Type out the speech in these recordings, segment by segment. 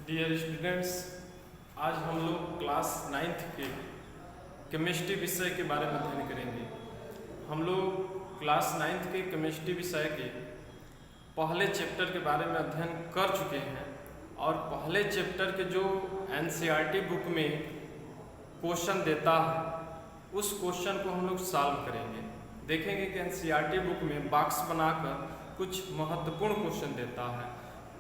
Dear students, आज हम लोग क्लास 9th के केमिस्ट्री विषय के बारे में अध्ययन करेंगे। हम लोग क्लास 9th के केमिस्ट्री विषय के पहले चैप्टर के बारे में अध्ययन कर चुके हैं और पहले चैप्टर के जो एनसीईआरटी बुक में क्वेश्चन देता है उस क्वेश्चन को हम लोग सॉल्व करेंगे। देखेंगे कि एनसीईआरटी बुक में बॉक्स बनाकर कुछ महत्वपूर्ण क्वेश्चन देता है,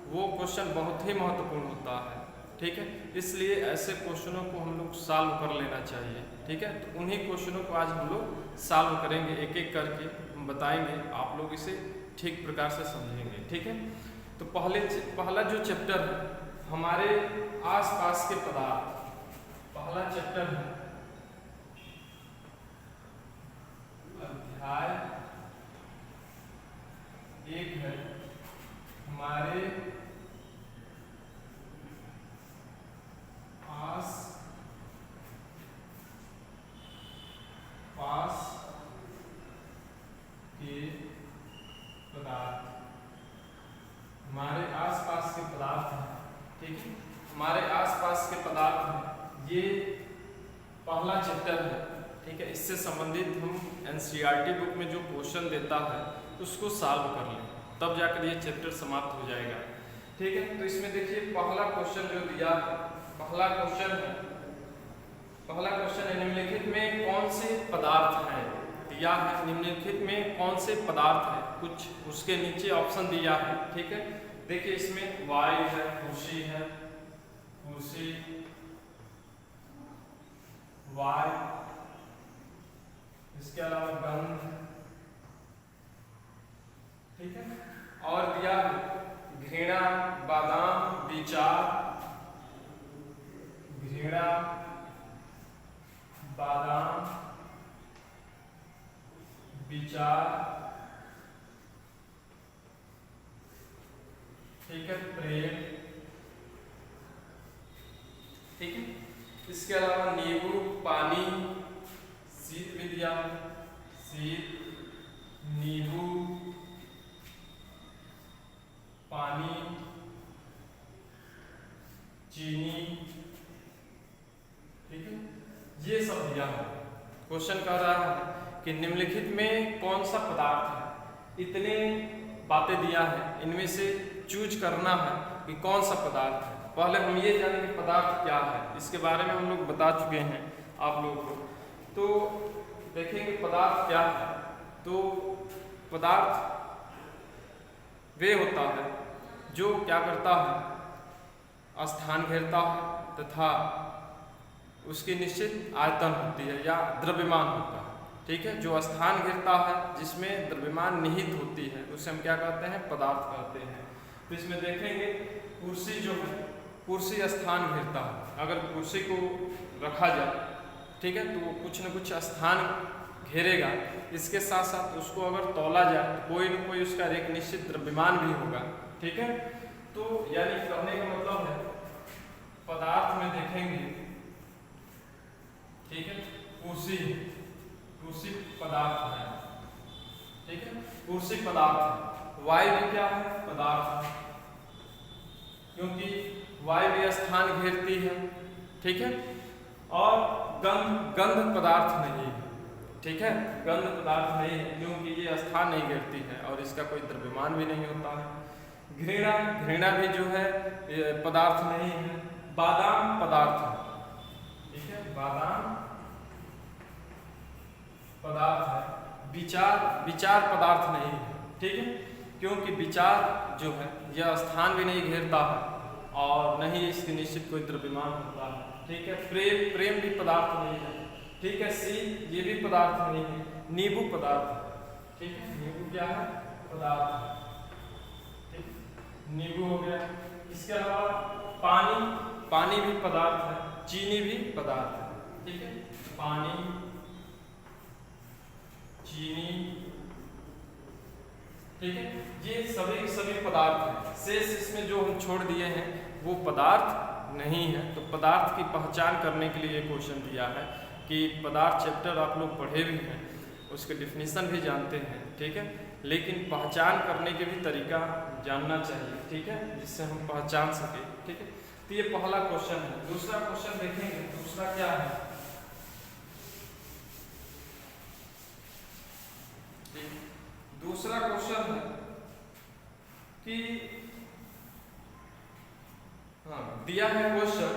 वो क्वेश्चन बहुत ही महत्वपूर्ण होता है। ठीक है, इसलिए ऐसे क्वेश्चनों को हम लोग सॉल्व कर लेना चाहिए। ठीक है, तो उन्हीं क्वेश्चनों को आज हम लोग सॉल्व करेंगे, एक एक करके हम बताएंगे, आप लोग इसे ठीक प्रकार से समझेंगे। ठीक है, तो पहला जो चैप्टर है हमारे आसपास के पदार्थ, पहला चैप्टर है अध्याय 1 है हमारे आस पास के पदार्थ, हमारे आसपास के पदार्थ हैं। ठीक है, हमारे आसपास के पदार्थ हैं, ये पहला चैप्टर है। ठीक है, इससे संबंधित हम एनसीईआरटी बुक में जो क्वेश्चन देता है उसको सॉल्व कर लें, तब जाकर ये चैप्टर समाप्त हो जाएगा। ठीक है, तो इसमें देखिए पहला क्वेश्चन जो दिया है, पहला क्वेश्चन है निम्नलिखित में कौन से पदार्थ हैं, दिया है निम्नलिखित में कौन से पदार्थ हैं, कुछ उसके नीचे ऑप्शन दिया है। ठीक है, देखिए इसमें वायु है, कुर्सी है, कुर्सी, वायु, इसके अलावा गंध। ठीक है, और दिया घृणा, बादाम, विचार, घृणा, बादाम, विचार। ठीक है, प्रेम। ठीक है, इसके अलावा नींबू, पानी, शीत भी दिया, शीत, नींबू, पानी, चीनी। ठीक है, ये सब दिया है। क्वेश्चन कह रहा है कि निम्नलिखित में कौन सा पदार्थ है, इतने बातें दिया है, इनमें से चूज करना है कि कौन सा पदार्थ है। पहले हम ये जानें कि पदार्थ क्या है, इसके बारे में हम लोग बता चुके हैं आप लोगों को। तो देखेंगे पदार्थ क्या है, तो पदार्थ वे होता है जो क्या करता है, स्थान घेरता है तथा उसकी निश्चित आयतन होती है या द्रव्यमान होता है। ठीक है, जो स्थान घेरता है जिसमें द्रव्यमान निहित होती है उसे हम क्या कहते हैं, पदार्थ कहते हैं। तो इसमें देखेंगे कुर्सी जो है, कुर्सी स्थान घेरता है। अगर कुर्सी को रखा जाए, ठीक है, तो वो कुछ न कुछ स्थान घेरेगा। इसके साथ साथ उसको अगर तौला जाए तो कोई न कोई उसका एक निश्चित द्रव्यमान भी होगा। ठीक है, तो यानी कहने का मतलब है पदार्थ में देखेंगे, ठीक है, कुर्सी, कुर्सी पदार्थ है। ठीक है, कुर्सी पदार्थ है। वायु भी क्या है, पदार्थ है, क्योंकि वायु भी स्थान घेरती है। ठीक है, और गंध पदार्थ नहीं है। ठीक है, गंध पदार्थ नहीं है क्योंकि ये स्थान नहीं घेरती है और इसका कोई द्रव्यमान भी नहीं होता है। घृणा भी जो है ये पदार्थ नहीं है। बादाम पदार्थ है। ठीक है, बादाम पदार्थ है। विचार पदार्थ नहीं है। ठीक है, क्योंकि विचार जो है यह स्थान भी नहीं घेरता है और न ही इसकी निश्चित कोई द्रव्यमान होता है। ठीक है, प्रेम भी पदार्थ नहीं है। ठीक है, शीत ये भी पदार्थ नहीं है। नींबू पदार्थ है। ठीक है, नींबू क्या है, पदार्थ है। ठीक, नींबू हो गया। इसके अलावा पानी भी पदार्थ है, चीनी भी पदार्थ है। ठीक है, पानी, चीनी। ठीक है, ये सभी पदार्थ हैं। शेष इसमें जो हम छोड़ दिए हैं वो पदार्थ नहीं है। तो पदार्थ की पहचान करने के लिए ये क्वेश्चन दिया है कि पदार्थ चैप्टर आप लोग पढ़े भी हैं, उसके डिफिनीशन भी जानते हैं। ठीक है, लेकिन पहचान करने के भी तरीका जानना चाहिए। ठीक है, जिससे हम पहचान सके। ठीक है, तो ये पहला क्वेश्चन है। दूसरा क्वेश्चन देखेंगे, दूसरा क्या है, दूसरा क्वेश्चन है कि दिया है क्वेश्चन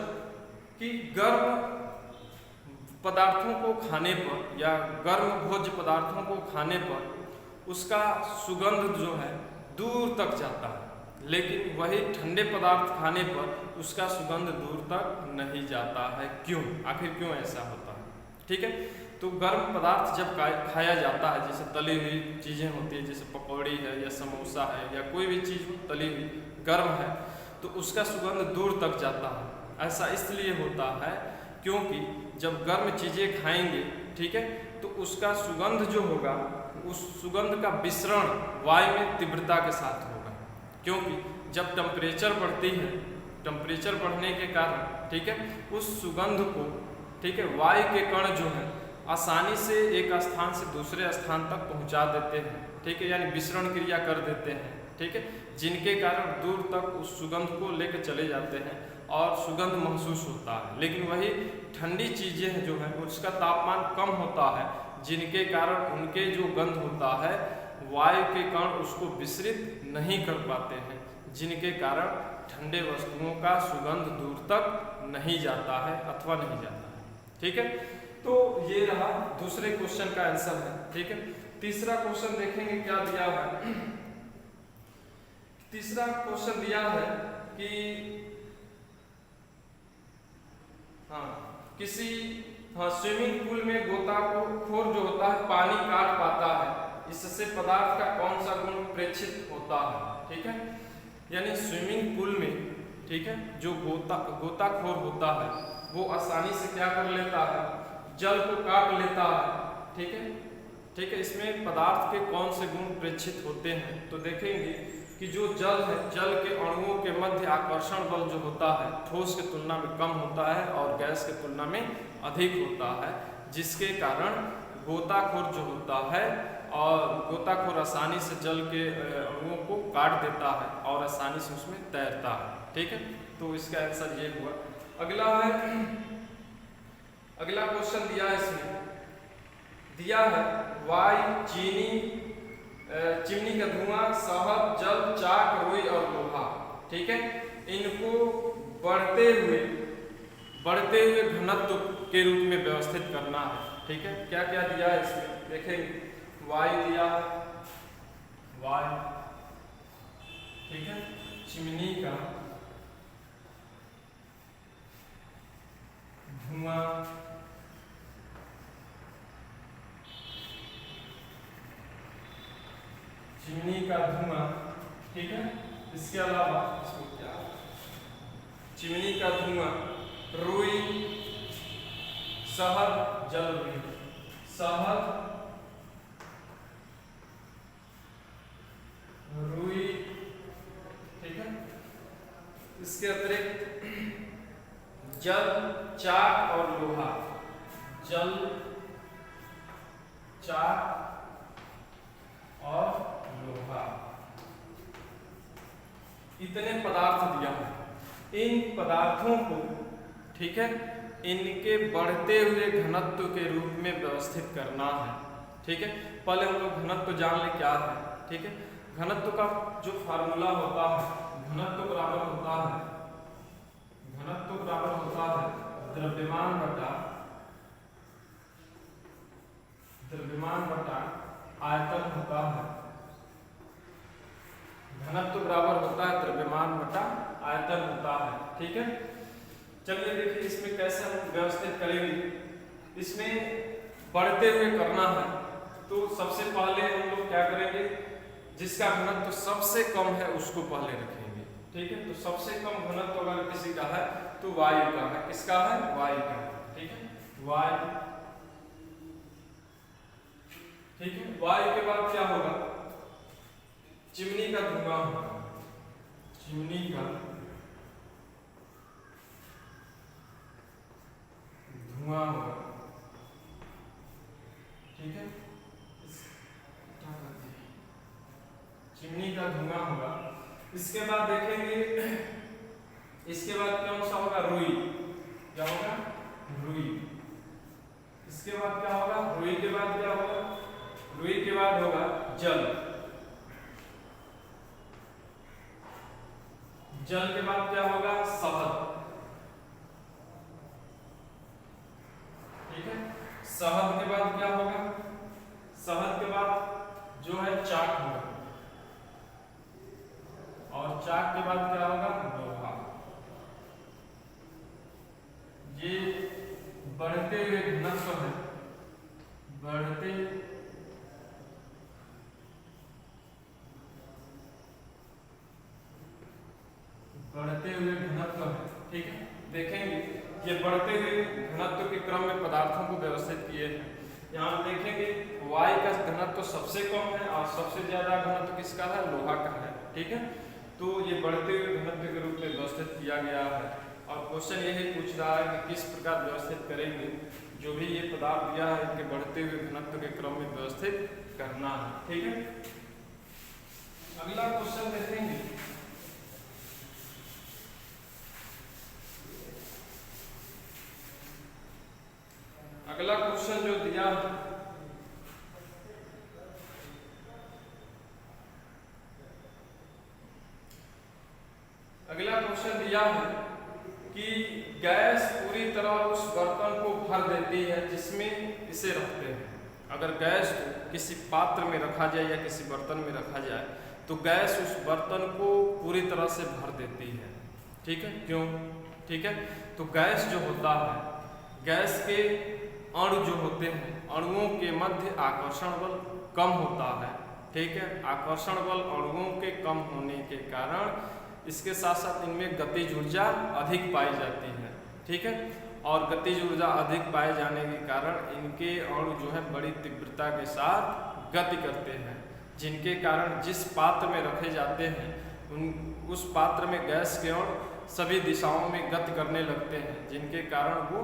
कि गर्म पदार्थों को खाने पर या गर्म भोज्य पदार्थों को खाने पर उसका सुगंध जो है दूर तक जाता है, लेकिन वही ठंडे पदार्थ खाने पर उसका सुगंध दूर तक नहीं जाता है। क्यों? आखिर क्यों ऐसा होता है? ठीक है, तो गर्म पदार्थ जब खाया जाता है, जैसे तली हुई चीज़ें होती है, जैसे पकौड़ी है या समोसा है या कोई भी चीज़ तली हुई गर्म है, तो उसका सुगंध दूर तक जाता है। ऐसा इसलिए होता है क्योंकि जब गर्म चीज़ें खाएंगे, ठीक है, तो उसका सुगंध जो होगा, उस सुगंध का विसरण वायु में तीव्रता के साथ होगा। क्योंकि जब टेम्परेचर बढ़ती है, टेम्परेचर बढ़ने के कारण, ठीक है, उस सुगंध को, ठीक है, वायु के कण जो है आसानी से एक स्थान से दूसरे स्थान तक पहुंचा देते हैं, ठीक है, यानी विसरण क्रिया कर देते हैं, ठीक है, जिनके कारण दूर तक उस सुगंध को लेकर चले जाते हैं और सुगंध महसूस होता है। लेकिन वही ठंडी चीज़ें जो हैं उसका तापमान कम होता है, जिनके कारण उनके जो गंध होता है वायु के कण उसको विसरित नहीं कर पाते हैं, जिनके कारण ठंडे वस्तुओं का सुगंध दूर तक नहीं जाता है अथवा नहीं जाता है। ठीक है, तो ये रहा दूसरे क्वेश्चन का आंसर है। ठीक है, तीसरा क्वेश्चन देखेंगे क्या दिया है। तीसरा क्वेश्चन दिया है कि किसी स्विमिंग पूल में गोताखोर जो होता है पानी काट पाता है, इससे पदार्थ का कौन सा गुण प्रेक्षित होता है। ठीक है, यानी स्विमिंग पूल में, ठीक है, जो गोताखोर होता है वो आसानी से क्या कर लेता है, जल को काट लेता है। ठीक है, ठीक है, इसमें पदार्थ के कौन से गुण प्रेक्षित होते हैं, तो देखेंगे कि जो जल है, जल के अणुओं के मध्य आकर्षण बल जो होता है ठोस के तुलना में कम होता है और गैस के तुलना में अधिक होता है, जिसके कारण गोताखोर जो होता है और गोताखोर आसानी से जल के अणुओं को काट देता है और आसानी से उसमें तैरता है। ठीक है, तो इसका आंसर ये हुआ। अगला है, अगला क्वेश्चन दिया है, इसमें दिया है वायु, चीनी, चिमनी का धुआं, शहद, जल, चाक, रुई और लोहा। ठीक है, इनको बढ़ते हुए घनत्व के रूप में व्यवस्थित करना है। ठीक है, क्या क्या दिया है इसमें देखेंगे। वायु दिया है, वायु, ठीक है, चिमनी का धुआं, चिमनी का धुआं, ठीक है, इसके अलावा इसको क्या, चिमनी का धुआं, रुई, शहद, जल, रुई, शहद, रुई, ठीक है, इसके अतिरिक्त जल, चाक और लोहा, जल, चाक और लोहा, इतने पदार्थ दिया है। इन पदार्थों को, ठीक है, इनके बढ़ते हुए घनत्व के रूप में व्यवस्थित करना है। ठीक है, पहले हम लोग घनत्व जान ले क्या है। ठीक है, घनत्व का जो फार्मूला होता है, घनत्व बराबर होता है, घनत्व बराबर होता है द्रव्यमान बटा आयतन होता है। घनत्व बराबर होता है द्रव्यमान बटा आयतन होता है। ठीक है, चलिए देखिए इसमें कैसे हम व्यवस्थित करेंगे। इसमें बढ़ते हुए करना है, तो सबसे पहले हम लोग क्या करेंगे, जिसका घनत्व सबसे कम है उसको पहले रखेंगे। ठीक है, तो सबसे कम घनत्व अगर किसी का है तो वायु का है। किसका है? वायु का। ठीक है, वायु। ठीक है, वायु के बाद क्या होगा, चिमनी का धुआं होगा, चिमनी का धुआं होगा। ठीक है, चिमनी का धुआं होगा। इसके बाद देखेंगे इसके बाद कौन सा होगा? रुई। क्या होगा? रुई। इसके बाद क्या होगा? रुई के बाद क्या होगा? रुई के बाद होगा जल। जल के बाद क्या होगा? शहद। ठीक है। शहद के बाद क्या होगा? शहद के बाद जो है चाक होगा, और चाक के बाद क्या होगा? लोहा। ये बढ़ते हुए घनत्व है, बढ़ते हुए घनत्व है। ठीक है, देखेंगे ये बढ़ते हुए घनत्व के क्रम में पदार्थों को व्यवस्थित किए हैं। यहाँ देखेंगे वायु का घनत्व सबसे कम है और सबसे ज्यादा घनत्व किसका है? लोहा का है। ठीक है, तो ये बढ़ते हुए घनत्व के रूप में व्यवस्थित किया गया है। और क्वेश्चन यही पूछ रहा है कि किस प्रकार व्यवस्थित करेंगे। जो भी ये पदार्थ दिया है इनके बढ़ते हुए घनत्व के क्रम में व्यवस्थित करना है। ठीक है, अगला क्वेश्चन देखेंगे। अगला क्वेश्चन जो दिया है, अगला क्वेश्चन दिया है कि गैस पूरी तरह उस बर्तन को भर देती है जिसमें इसे रखते हैं। अगर गैस को किसी पात्र में रखा जाए या किसी बर्तन में रखा जाए तो गैस उस बर्तन को पूरी तरह से भर देती है। ठीक है, क्यों? ठीक है, तो गैस जो होता है, गैस के अणु जो होते हैं, अणुओं के मध्य आकर्षण बल कम होता है। ठीक है, आकर्षण बल अणुओं के कम होने के कारण इसके साथ साथ इनमें गतिज ऊर्जा अधिक पाई जाती है। ठीक है, और गतिज ऊर्जा अधिक पाए जाने के कारण इनके अणु जो है बड़ी तीव्रता के साथ गति करते हैं, जिनके कारण जिस पात्र में रखे जाते हैं उस पात्र में गैस के अणु सभी दिशाओं में गति करने लगते हैं, जिनके कारण वो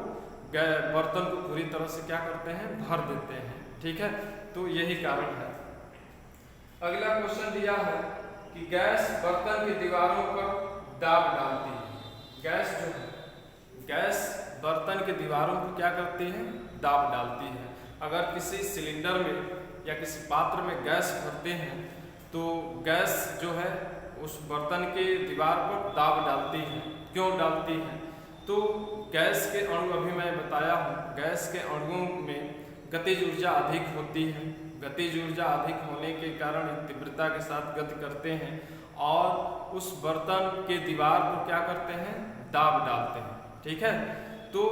बर्तन को पूरी तरह से क्या करते हैं? भर देते हैं। ठीक है, तो यही कारण है। अगला क्वेश्चन दिया है कि गैस बर्तन की दीवारों पर दाब डालती है। गैस जो है, गैस बर्तन की दीवारों पर क्या करती है? दाब डालती है। अगर किसी सिलेंडर में या किसी पात्र में गैस भरते हैं तो गैस जो है उस बर्तन के दीवार पर दाब डालती है। क्यों डालती है? तो गैस के अणु, अभी मैं बताया हूँ, गैस के अणुओं में गतिज ऊर्जा अधिक होती है। गतिज ऊर्जा अधिक होने के कारण तीव्रता के साथ गति करते हैं और उस बर्तन के दीवार को क्या करते हैं? दाब डालते हैं। ठीक है, तो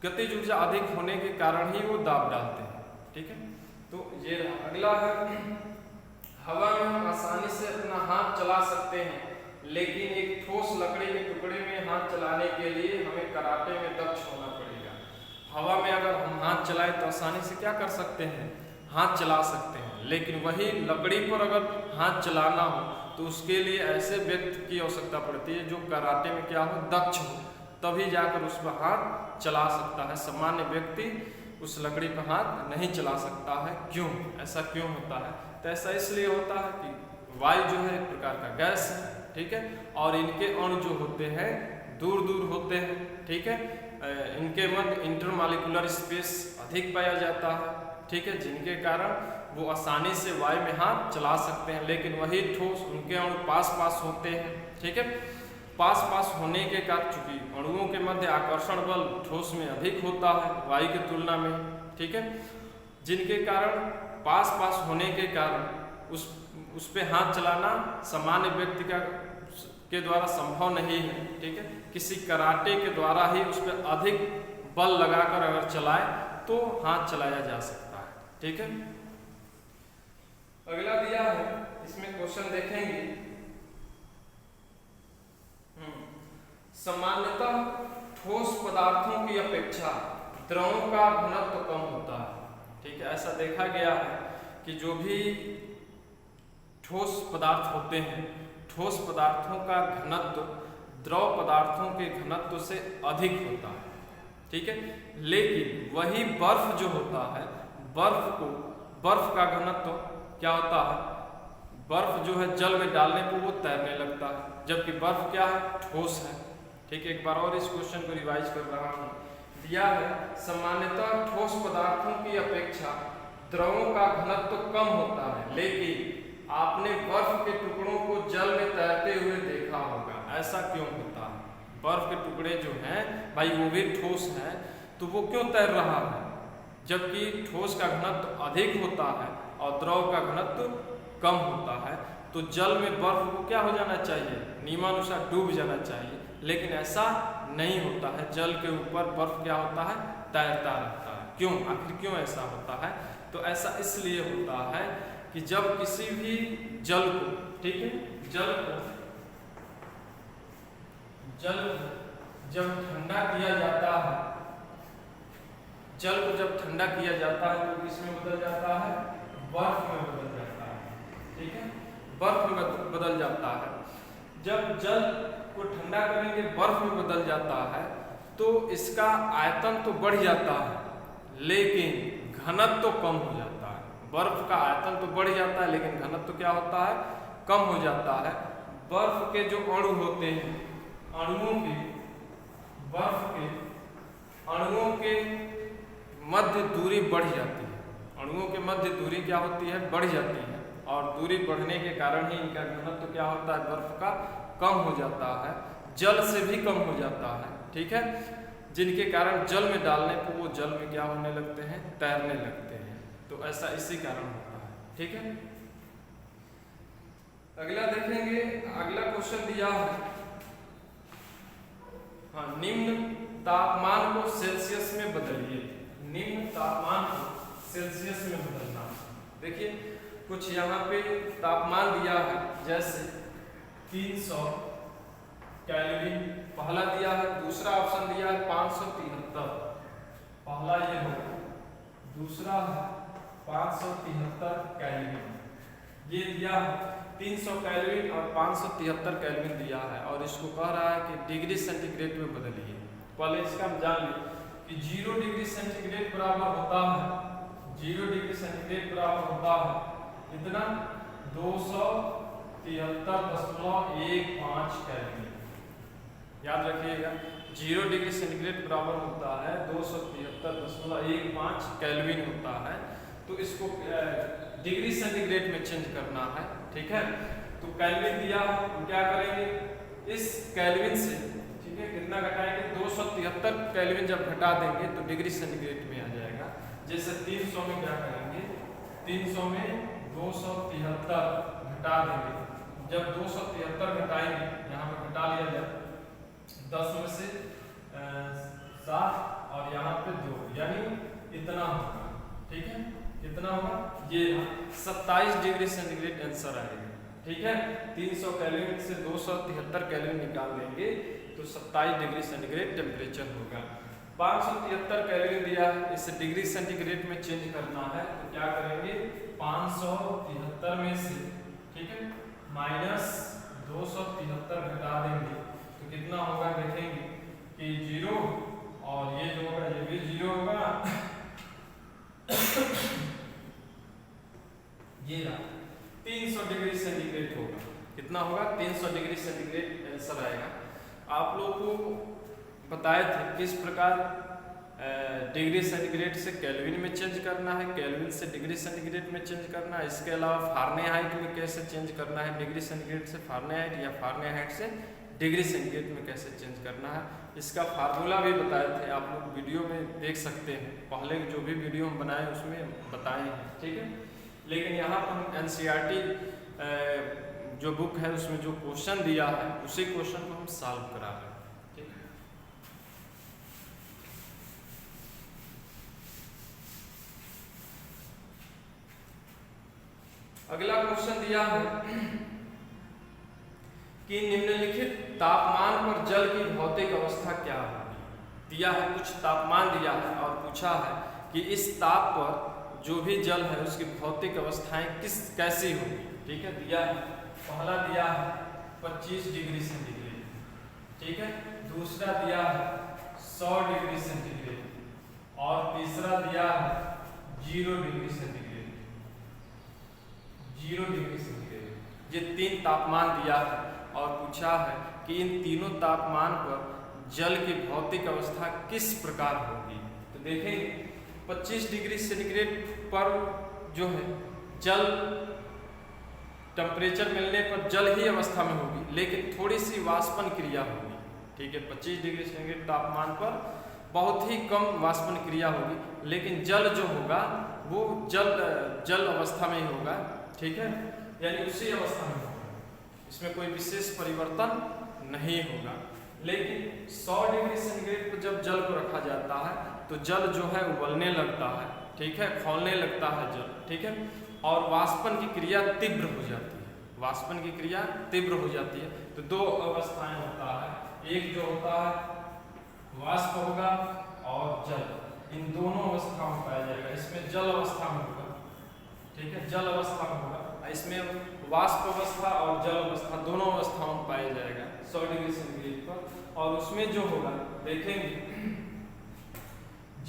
गतिज ऊर्जा अधिक होने के कारण ही वो दाब डालते हैं। ठीक है, तो ये अगला है, हवा में हम आसानी से अपना हाथ चला सकते हैं, लेकिन एक ठोस लकड़ी के टुकड़े में हाथ चलाने के लिए हमें कराटे में दक्ष होना पड़ेगा। हवा में अगर हम हाथ चलाएं तो आसानी से क्या कर सकते हैं? हाथ चला सकते हैं, लेकिन वही लकड़ी पर अगर हाथ चलाना हो तो उसके लिए ऐसे व्यक्ति की आवश्यकता पड़ती है जो कराटे में क्या हो? दक्ष हो, तभी जाकर उस पर हाथ चला सकता है। सामान्य व्यक्ति उस लकड़ी पर हाथ नहीं चला सकता है। क्यों? ऐसा क्यों होता है? तो ऐसा इसलिए होता है कि वायु जो है एक प्रकार का गैस है। ठीक है, और इनके अणु जो होते हैं दूर दूर होते हैं। ठीक है, इनके मध्य इंटरमॉलिक्यूलर स्पेस अधिक पाया जाता है। ठीक है, जिनके कारण वो आसानी से वायु में हाथ चला सकते हैं, लेकिन वही ठोस उनके अणु पास पास होते हैं। ठीक है, पास पास होने के कारण चूंकि अणुओं के मध्य आकर्षण बल ठोस में अधिक होता है वायु की तुलना में। ठीक है, जिनके कारण पास पास होने के कारण उस पे हाथ चलाना सामान्य व्यक्ति के द्वारा संभव नहीं है। ठीक है, किसी कराटे के द्वारा ही उस पर अधिक बल लगाकर अगर चलाए तो हाथ चलाया जा सकता है। ठीक है, अगला दिया है, इसमें क्वेश्चन देखेंगे। सामान्यतः ठोस पदार्थों की अपेक्षा द्रवों का घनत्व कम होता है। ठीक है, ऐसा देखा गया है कि जो भी ठोस पदार्थ होते हैं, ठोस पदार्थों का घनत्व द्रव पदार्थों के घनत्व से अधिक होता है। ठीक है, लेकिन वही बर्फ जो होता है, बर्फ का घनत्व क्या होता है? बर्फ जो है जल में डालने पर वो तैरने लगता है, जबकि बर्फ क्या है, ठोस है। ठीक है, एक बार और इस क्वेश्चन को रिवाइज कर रहा हूँ। दिया है सामान्यतः ठोस पदार्थों की अपेक्षा द्रवों का घनत्व तो कम होता है, लेकिन आपने बर्फ के टुकड़ों को जल में तैरते हुए देखा होगा। ऐसा क्यों होता है? बर्फ के टुकड़े जो हैं भाई वो भी ठोस हैं, तो वो क्यों तैर रहा है? जबकि ठोस का घनत्व अधिक होता है और द्रव का घनत्व कम होता है, तो जल में बर्फ को क्या हो जाना चाहिए, नियमानुसार डूब जाना चाहिए, लेकिन ऐसा नहीं होता है। जल के ऊपर बर्फ क्या होता है, तैरता रहता है। क्यों? आखिर क्यों ऐसा होता है? तो ऐसा इसलिए होता है कि जब किसी भी जल को, ठीक है, जल को जब ठंडा किया जाता है, जल को जब ठंडा किया जाता है तो किसमें बदल जाता है, बर्फ में बदल जाता है। ठीक है, बर्फ में बदल जाता है। जब जल को ठंडा करेंगे बर्फ में बदल जाता है तो इसका आयतन तो बढ़ जाता है, लेकिन घनत्व तो कम हो जाता है। बर्फ का आयतन तो बढ़ जाता है, लेकिन घनत्व तो क्या होता है, कम हो जाता है। बर्फ के जो अणु होते हैं, अणुओं के मध्य दूरी बढ़ जाती है। अणुओं के मध्य दूरी क्या होती है, बढ़ जाती है, और दूरी बढ़ने के कारण ही इनका घनत्व क्या होता है, बर्फ का कम हो जाता है, जल से भी कम हो जाता है। ठीक है, जिनके कारण जल में डालने पर वो जल में क्या होने लगते हैं, तैरने लगते हैं। तो ऐसा इसी कारण होता है। ठीक है, अगला देखेंगे। अगला क्वेश्चन दिया है, हाँ, निम्न तापमान को सेल्सियस में बदलिए। निम्न तापमान को सेल्सियस में बदलना। देखिए कुछ यहाँ पे तापमान दिया है, जैसे 300 केल्विन पहला दिया है, दूसरा ऑप्शन दिया है 573, पहला ये होगा, दूसरा है 573 केल्विन। ये दिया है 300 केल्विन और 573 केल्विन दिया है, और इसको कह रहा है कि डिग्री सेंटीग्रेड में बदलिए। पहले इसका हम जान लें कि 0 डिग्री सेंटीग्रेड बराबर होता है, 0 डिग्री सेंटीग्रेड बराबर होता है इतना 273.15 केल्विन। याद रखिएगा, 0 डिग्री सेंटीग्रेड बराबर होता है 273.15 केल्विन होता है। तो इसको डिग्री सेंटीग्रेड में चेंज करना है। ठीक है, तो केल्विन दिया, हम क्या करेंगे, इस केल्विन से, ठीक है, कितना घटाएंगे, 273 केल्विन जब घटा देंगे तो डिग्री सेंटीग्रेड में आ जाएगा। जैसे 300 में क्या करेंगे, 300 में 273 घटा देंगे। जब 273 घटाएंगे, यहाँ पे घटा लिया जाए, 10 में से 7 और यहाँ पे 2, यानी इतना होगा। ठीक है, कितना होगा, ये 27 डिग्री सेंटीग्रेड आंसर आएगा। ठीक है, 300 केल्विन से 273 केल्विन निकाल देंगे तो 27 डिग्री सेंटीग्रेड टेम्परेचर होगा। 573 केल्विन दिया है, इसे डिग्री सेंटीग्रेड में चेंज करना है, तो क्या करेंगे, 573 में से, ठीक है, माइनस 273 घटा देंगे तो कितना होगा, देखेंगे कि 0, और ये जो होगा ये भी 0 होगा। ये 300 डिग्री सेंटीग्रेड होगा। कितना होगा, 300 डिग्री सेंटीग्रेड आंसर आएगा। आप लोग को बताए थे किस प्रकार डिग्री सेंटीग्रेड से केल्विन में चेंज करना है, केल्विन से डिग्री सेंटीग्रेड में चेंज करना है। इसके अलावा फारेनहाइट में कैसे चेंज करना है, डिग्री सेंटीग्रेड से फारेनहाइट या फारेनहाइट से डिग्री सेंटीग्रेड में कैसे चेंज करना है, इसका फार्मूला भी बताए थे। आप लोग वीडियो में देख सकते हैं, पहले जो भी वीडियो हम बनाए उसमें बताए हैं। ठीक है, लेकिन यहाँ पर हम NCERT जो बुक है उसमें जो क्वेश्चन दिया है उसी क्वेश्चन को हम सॉल्व करा रहे हैं। ठीक है, अगला क्वेश्चन दिया है कि निम्नलिखित तापमान पर जल की भौतिक अवस्था क्या होगी। दिया है, कुछ तापमान दिया है और पूछा है कि इस ताप पर जो भी जल है उसकी भौतिक अवस्थाएं कैसी होगी। ठीक है, दिया है, पहला दिया है 25 डिग्री सेंटीग्रेड, ठीक है, दूसरा दिया है 100 डिग्री सेंटीग्रेड, और तीसरा दिया है 0 डिग्री सेंटीग्रेड, 0 डिग्री सेंटीग्रेड। ये 3 तापमान दिया है और पूछा है कि इन तीनों तापमान पर जल की भौतिक अवस्था किस प्रकार होगी। तो देखें 25 डिग्री सेंटीग्रेड पर जो है जल टेम्परेचर मिलने पर जल ही अवस्था में होगी, लेकिन थोड़ी सी वाष्पन क्रिया होगी। ठीक है, 25 डिग्री सेंटीग्रेड तापमान पर बहुत ही कम वाष्पन क्रिया होगी, लेकिन जल जो होगा वो जल अवस्था में ही होगा। ठीक है, यानी उसी अवस्था में होगा, इसमें कोई विशेष परिवर्तन नहीं होगा। लेकिन 100 डिग्री सेंटीग्रेड पर जब जल को रखा जाता है तो जल जो है उबलने लगता है। ठीक है, खौलने लगता है जल। ठीक है, और वाष्पन की क्रिया तीव्र हो जाती है। वाष्पन की क्रिया तीव्र हो जाती है। तो 2 अवस्थाएं होता है, एक जो होता है वाष्प होगा और जल, इन दोनों अवस्थाओं में पाया जाएगा। इसमें जल अवस्था में होगा। ठीक है, जल अवस्था में होगा, इसमें वाष्प अवस्था और जल अवस्था दोनों अवस्थाओं में पाया जाएगा 100 डिग्री सेंटीग्रेड पर। और उसमें जो होगा देखेंगे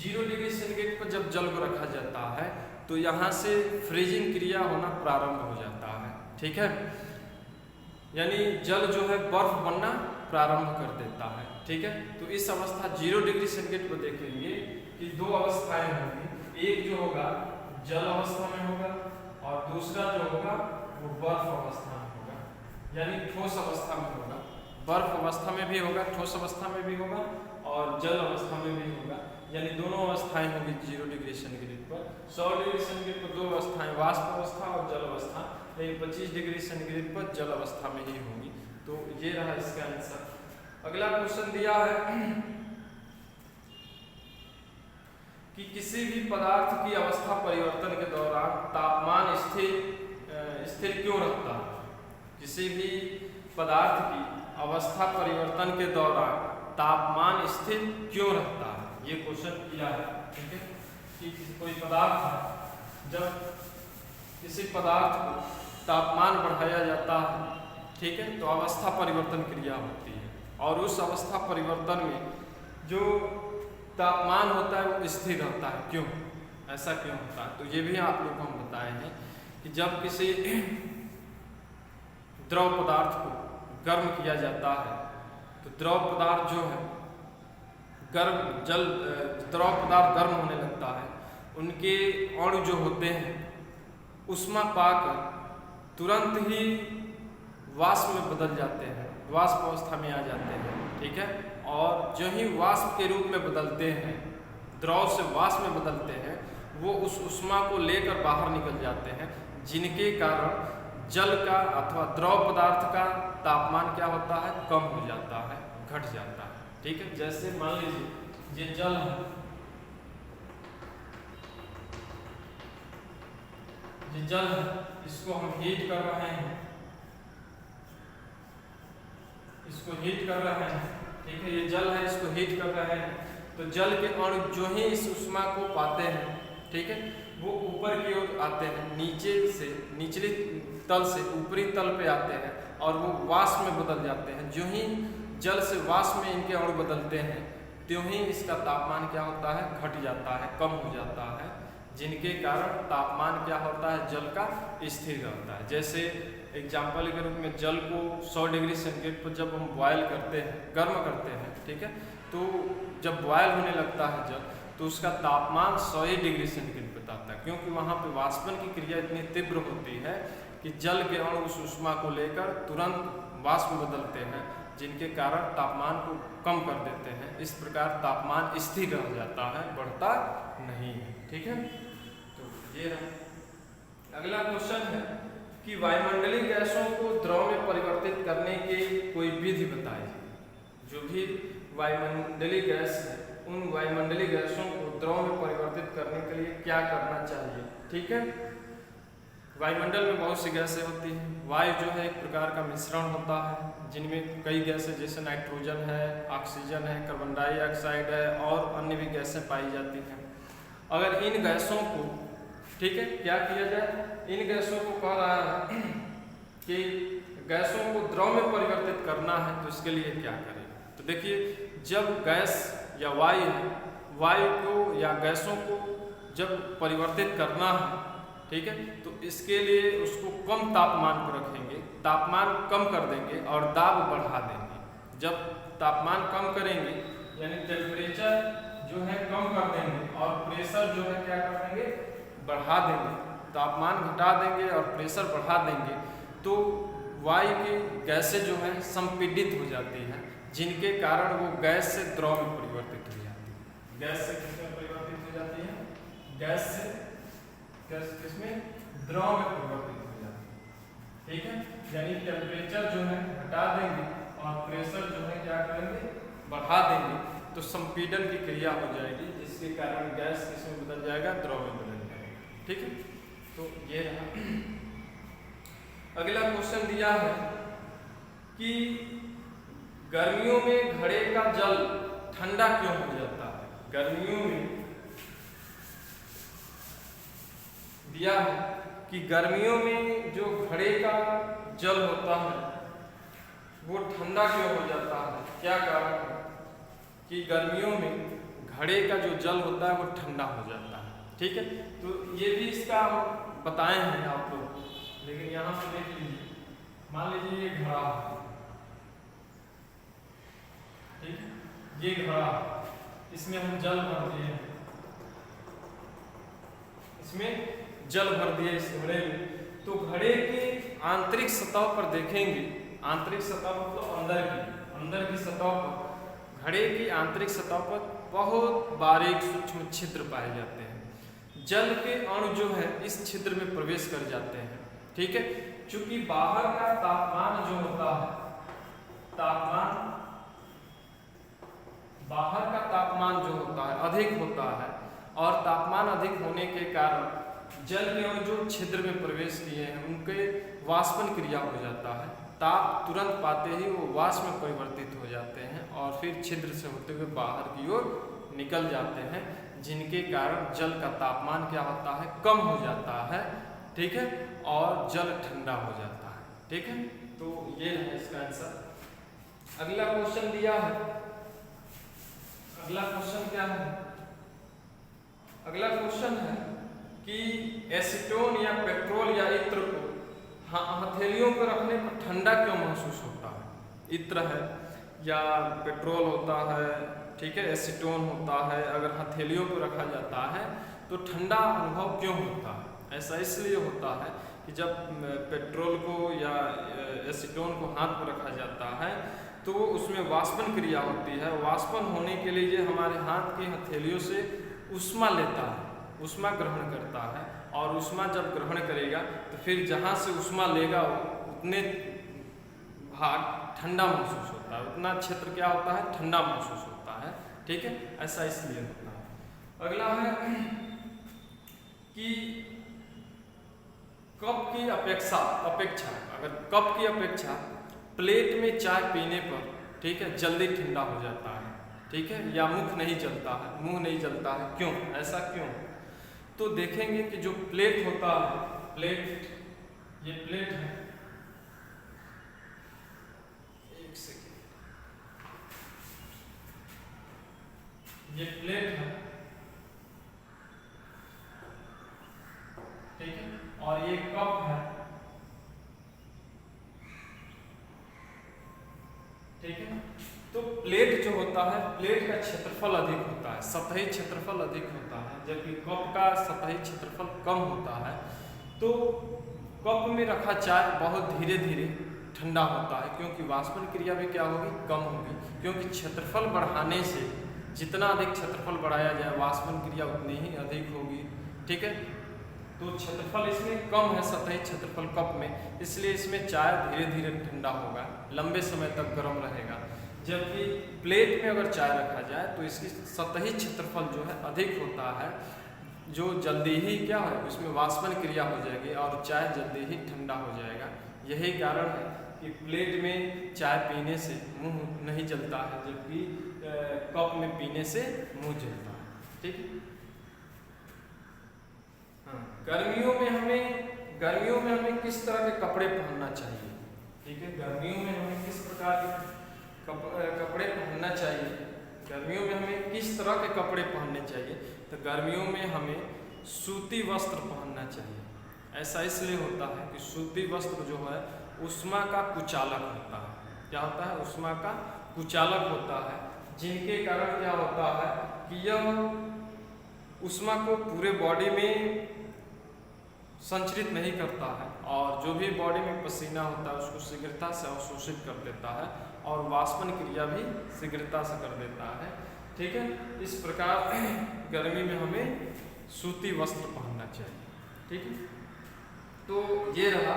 0 डिग्री सेंटीग्रेड पर जब जल को रखा जाता है तो यहाँ से फ्रीजिंग क्रिया होना प्रारंभ हो जाता है। ठीक है, यानी जल जो है बर्फ बनना प्रारंभ कर देता है। ठीक है, तो इस अवस्था 0 डिग्री सेंटीग्रेड पर देखेंगे कि 2 अवस्थाएं होंगी, एक जो होगा जल अवस्था में होगा और दूसरा जो होगा वो बर्फ अवस्था में होगा, यानी ठोस अवस्था में होगा। बर्फ अवस्था में भी होगा, ठोस अवस्था में भी होगा और जल अवस्था में भी होगा, यानी दोनों अवस्थाएं होंगी 0 डिग्री सेंटीग्रेड पर। 100 डिग्री सेंटीग्रेड पर 2 अवस्थाएं, वाष्प अवस्था और जल अवस्था, लेकिन 25 डिग्री सेंटीग्रेड पर जल अवस्था में ही होंगी। तो ये रहा इसका आंसर। अगला क्वेश्चन दिया है कि किसी भी पदार्थ की अवस्था परिवर्तन के दौरान तापमान स्थिर क्यों रहता है। किसी भी पदार्थ की अवस्था परिवर्तन के दौरान तापमान स्थिर क्यों रहता है, ये क्वेश्चन किया है। ठीक है, कि कोई पदार्थ है, जब किसी पदार्थ को तापमान बढ़ाया जाता है, ठीक है, तो अवस्था परिवर्तन क्रिया होती है और उस अवस्था परिवर्तन में जो तापमान होता है वो स्थिर रहता है। क्यों, ऐसा क्यों होता है? तो ये भी आप लोग को हम बताए हैं कि जब किसी द्रव पदार्थ को गर्म किया जाता है तो द्रव पदार्थ जो है द्रव पदार्थ गर्म होने लगता है, उनके अणु जो होते हैं ऊष्मा पाकर तुरंत ही वाष्प में बदल जाते हैं, वाष्प अवस्था में आ जाते हैं। ठीक है, और जो ही वाष्प के रूप में बदलते हैं, द्रव से वाष्प में बदलते हैं, वो उस ऊष्मा को लेकर बाहर निकल जाते हैं, जिनके कारण जल का अथवा द्रव पदार्थ का तापमान क्या होता है, कम हो जाता है, घट जाता है। ठीक है, जैसे मान लीजिए ये जल है, ये जल है, इसको हम हीट कर रहे हैं, इसको हीट कर रहे हैं। ठीक है, ये जल है, इसको हीट कर रहे हैं, तो जल के अणु जो ही इस ऊष्मा को पाते हैं, ठीक है, वो ऊपर की ओर आते हैं, निचले तल से ऊपरी तल पे आते हैं और वो वाष्प में बदल जाते हैं। जो ही जल से वाष्प में इनके अणु बदलते हैं त्यों ही इसका तापमान क्या होता है, घट जाता है, कम हो जाता है, जिनके कारण तापमान क्या होता है, जल का स्थिर रहता है। जैसे एग्जाम्पल के रूप में जल को 100 डिग्री सेंटीग्रेड पर जब हम बॉयल करते हैं, गर्म करते हैं, ठीक है, तो जब बॉयल होने लगता है जल, तो उसका तापमान 100 डिग्री सेंटीग्रेड बताता है, क्योंकि वहाँ पे वाष्पन की क्रिया इतनी तीव्र होती है कि जल के अणु उस ऊष्मा को लेकर तुरंत वाष्प में बदलते हैं, जिनके कारण तापमान को कम कर देते हैं। इस प्रकार तापमान स्थिर रह जाता है, बढ़ता नहीं है। ठीक है, तो ये रहा। अगला क्वेश्चन है कि वायुमंडलीय गैसों को द्रव में परिवर्तित करने की कोई विधि बताइए। जो भी वायुमंडलीय गैस है, उन वायुमंडलीय गैसों को द्रव में परिवर्तित करने के लिए क्या करना चाहिए। ठीक है, वायुमंडल में बहुत सी गैसें होती हैं। वायु जो है एक प्रकार का मिश्रण होता है, जिनमें कई गैसें जैसे नाइट्रोजन है, ऑक्सीजन है, कार्बन डाइऑक्साइड है और अन्य भी गैसें पाई जाती हैं। अगर इन गैसों को, ठीक है, क्या किया जाए, इन गैसों को कह रहा है कि गैसों को द्रव में परिवर्तित करना है, तो इसके लिए क्या करें। तो देखिए, जब गैस या वायु को या गैसों को जब परिवर्तित करना है, ठीक है। तो इसके लिए उसको कम तापमान पर रखेंगे, तापमान कम कर देंगे और दाब बढ़ा देंगे। जब तापमान कम करेंगे यानी टेम्परेचर जो है कम कर देंगे और प्रेशर जो है क्या कर देंगे, बढ़ा देंगे। तापमान घटा देंगे और प्रेशर बढ़ा देंगे तो वायु की गैसें जो है संपीड़ित हो जाती हैं, जिनके कारण वो गैस से द्रव में परिवर्तित हो जाती है। गैस से किसमें परिवर्तित हो जाती है, गैस से किसमें, द्रव में परिवर्तित हो जाती है। ठीक है, यानी टेम्परेचर जो है घटा देंगे और प्रेशर जो है क्या करेंगे, बढ़ा देंगे तो संपीड़न की क्रिया हो जाएगी, जिसके कारण गैस किसमें बदल जाएगा, द्रव में बदल जाएगा। ठीक है, तो ये रहा। अगला क्वेश्चन दिया है कि गर्मियों में घड़े का जल ठंडा क्यों हो जाता है। गर्मियों में दिया है कि गर्मियों में जो घड़े का जल होता है वो ठंडा क्यों हो जाता है, क्या कारण है कि गर्मियों में घड़े का जो जल होता है वो ठंडा हो जाता है। ठीक है, तो ये भी इसका बताए हैं आप लोग, लेकिन यहाँ पे देख लीजिए, मान लीजिए ये घड़ा है, ठीक है, ये घड़ा, इसमें हम जल भर दिए, इसमें जल भर दिए इस घड़े में, तो घड़े की आंतरिक सतह पर देखेंगे, आंतरिक सतह मतलब अंदर की सतह पर, घड़े की आंतरिक सतह पर बहुत बारीक सूक्ष्म छिद्र पाए जाते हैं। जल के अणु जो है इस छिद्र में प्रवेश कर जाते हैं। ठीक है, चूंकि बाहर का तापमान जो होता है, बाहर का तापमान जो होता है अधिक होता है, और तापमान अधिक होने के कारण जल के अणु जो छिद्र में प्रवेश किए हैं उनके वाष्पन क्रिया हो जाता है। ताप तुरंत पाते ही वो वाष्प में परिवर्तित हो जाते हैं और फिर छिद्र से होते हुए बाहर की ओर निकल जाते हैं, जिनके कारण जल का तापमान क्या होता है, कम हो जाता है। ठीक है, और जल ठंडा हो जाता है। ठीक है, तो ये है इसका आंसर। अगला क्वेश्चन दिया है, अगला क्वेश्चन क्या है, अगला क्वेश्चन है कि एसीटोन या पेट्रोल या इत्र को हथेलियों पर रखने पर ठंडा क्यों महसूस होता है। इत्र है या पेट्रोल होता है, ठीक है, एसीटोन होता है, अगर हथेलियों पर रखा जाता है तो ठंडा अनुभव क्यों होता है। ऐसा इसलिए होता है कि जब पेट्रोल को या एसीटोन को हाथ पर रखा जाता है तो उसमें वाष्पन क्रिया होती है। वाष्पन होने के लिए ये हमारे हाथ की हथेलियों से ऊष्मा लेता है, ऊष्मा ग्रहण करता है, और ऊष्मा जब ग्रहण करेगा तो फिर जहाँ से ऊष्मा लेगा उतने भाग ठंडा महसूस होता है, उतना क्षेत्र क्या होता है, ठंडा महसूस होता है। ठीक है, ऐसा इसलिए होता है। अगला है कि कप की अपेक्षा अगर कप की अपेक्षा प्लेट में चाय पीने पर, ठीक है, जल्दी ठंडा हो जाता है। ठीक है, या मुंह नहीं जलता है, क्यों, ऐसा क्यों। तो देखेंगे कि जो प्लेट होता है, प्लेट, ये प्लेट है, एक सेकेंड, ये प्लेट है, ठीक है, और ये कप है, ठीक है। तो प्लेट जो होता है, प्लेट का क्षेत्रफल अधिक होता है, सतही क्षेत्रफल अधिक होता है, जबकि कप का सतही क्षेत्रफल कम होता है। तो कप में रखा चाय बहुत धीरे धीरे ठंडा होता है, क्योंकि वाष्पन क्रिया भी क्या होगी, कम होगी, क्योंकि क्षेत्रफल बढ़ाने से जितना अधिक क्षेत्रफल बढ़ाया जाए वाष्पन क्रिया उतनी ही अधिक होगी। ठीक है, तो क्षेत्रफल इसमें कम है, सतही क्षेत्रफल कप में, इसलिए इसमें चाय धीरे धीरे ठंडा होगा, लंबे समय तक गर्म रहेगा। जबकि प्लेट में अगर चाय रखा जाए तो इसकी सतही क्षेत्रफल जो है अधिक होता है, जो जल्दी ही क्या है, उसमें वाष्पन क्रिया हो जाएगी और चाय जल्दी ही ठंडा हो जाएगा। यही कारण है कि प्लेट में चाय पीने से मुंह नहीं जलता है, जबकि कप में पीने से मुंह जलता है। ठीक है, हाँ, गर्मियों में हमें किस तरह के कपड़े पहनना चाहिए। ठीक है, गर्मियों में हमें किस प्रकार के कपड़े पहनना चाहिए, गर्मियों में हमें किस तरह के कपड़े पहनने चाहिए। तो गर्मियों में हमें सूती वस्त्र पहनना चाहिए। ऐसा इसलिए होता है कि सूती वस्त्र जो है ऊष्मा का कुचालक होता है। क्या होता है? ऊष्मा का कुचालक होता है, जिनके कारण क्या होता है कि यह ऊष्मा को पूरे बॉडी में संचरित नहीं करता है, और जो भी बॉडी में पसीना होता है उसको शीघ्रता से अवशोषित कर देता है और वाष्पन क्रिया भी शीघ्रता से कर देता है। ठीक है, इस प्रकार गर्मी में हमें सूती वस्त्र पहनना चाहिए। ठीक है, तो ये रहा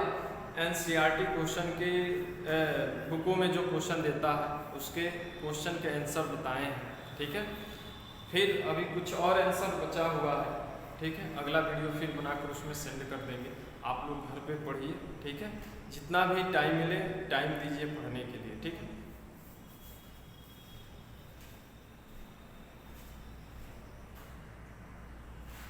एनसीईआरटी क्वेश्चन के बुकों में जो क्वेश्चन देता है उसके क्वेश्चन के आंसर बताए हैं। ठीक है, फिर अभी कुछ और आंसर बचा हुआ है। ठीक है, अगला वीडियो फिर बनाकर उसमें सेंड कर देंगे, आप लोग घर पे पढ़िए। ठीक है, जितना भी टाइम मिले टाइम दीजिए पढ़ने के लिए। ठीक है।